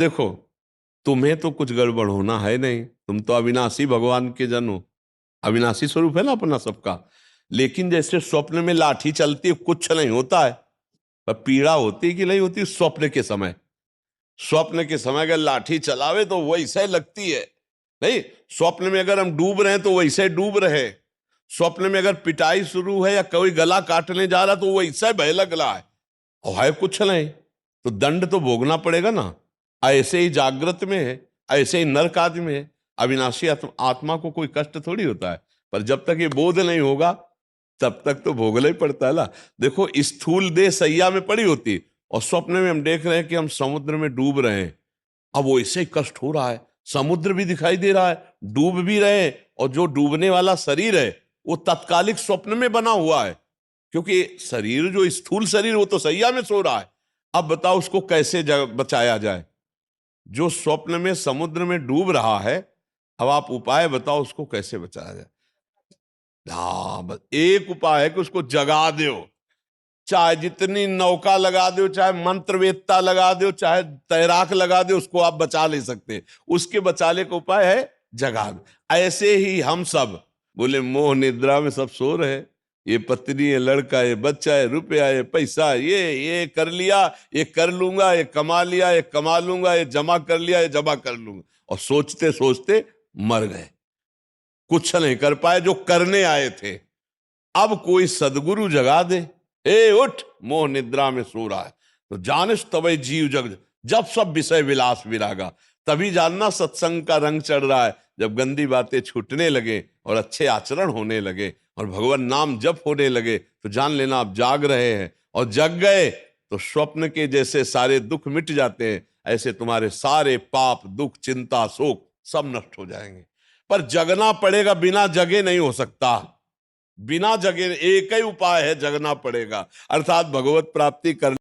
देखो, तुम्हें तो कुछ गड़बड़ होना है नहीं, तुम तो अविनाशी भगवान के जन हो। अविनाशी स्वरूप है ना अपना सबका। लेकिन जैसे स्वप्न में लाठी चलती है, कुछ नहीं होता है। पर पीड़ा होती कि नहीं होती स्वप्न के समय। स्वप्न के समय अगर लाठी चलावे तो वैसे लगती है। नहीं, स्वप्न में अगर हम डूब रहे हैं तो वैसे डूब रहे। स्वप्न में अगर पिटाई शुरू है या कोई गला काटने जा रहा तो वैसे भय लग रहा है। और है कुछ नहीं, तो दंड तो भोगना पड़ेगा ना। ऐसे ही जागृत में है, ऐसे ही नरक आदि में है। अविनाशी आत्मा को कोई कष्ट थोड़ी होता है। पर जब तक ये बोध नहीं होगा तब तक तो भोगना ही पड़ता है ना। देखो, स्थूल देह सैया में पड़ी होती और स्वप्न में हम देख रहे हैं कि हम समुद्र में डूब रहे हैं। अब वो ऐसे ही कष्ट हो रहा है, समुद्र भी दिखाई दे रहा है, डूब भी रहे हैं, और जो डूबने वाला शरीर है वो तत्कालिक स्वप्न में बना हुआ है। क्योंकि शरीर, जो स्थूल शरीर, वो तो सैया में सो रहा है। अब बताओ उसको कैसे बचाया जाए। जो स्वप्न में समुद्र में डूब रहा है, अब आप उपाय बताओ उसको कैसे बचाया जाए। हाँ, बस एक उपाय है कि उसको जगा दो। चाहे जितनी नौका लगा दो, चाहे मंत्रवेत्ता लगा दो, चाहे तैराक लगा दो, उसको आप बचा नहीं सकते। उसके बचाने का उपाय है जगाग। ऐसे ही हम सब बोले मोह निद्रा में सब सो रहे हैं। ये पत्नी है, लड़का है, बच्चा है, रुपया है, पैसा, ये कर लिया, ये कर लूंगा, ये कमा लिया, ये कमा लूंगा, ये जमा कर लिया, ये जमा कर लूंगा, और सोचते सोचते मर गए। कुछ नहीं कर पाए जो करने आए थे। अब कोई सदगुरु जगा दे, ए उठ, मोह निद्रा में सो रहा है। तो जानिस तबै जीव जग, जब सब विषय विलास विरागा। तभी जानना सत्संग का रंग चढ़ रहा है, जब गंदी बातें छूटने लगे और अच्छे आचरण होने लगे और भगवान नाम जप होने लगे, तो जान लेना आप जाग रहे हैं। और जग गए तो स्वप्न के जैसे सारे दुख मिट जाते हैं, ऐसे तुम्हारे सारे पाप, दुख, चिंता, शोक सब नष्ट हो जाएंगे। पर जगना पड़ेगा, बिना जगे नहीं हो सकता। बिना जगे एक ही उपाय है, जगना पड़ेगा। अर्थात भगवत प्राप्ति कर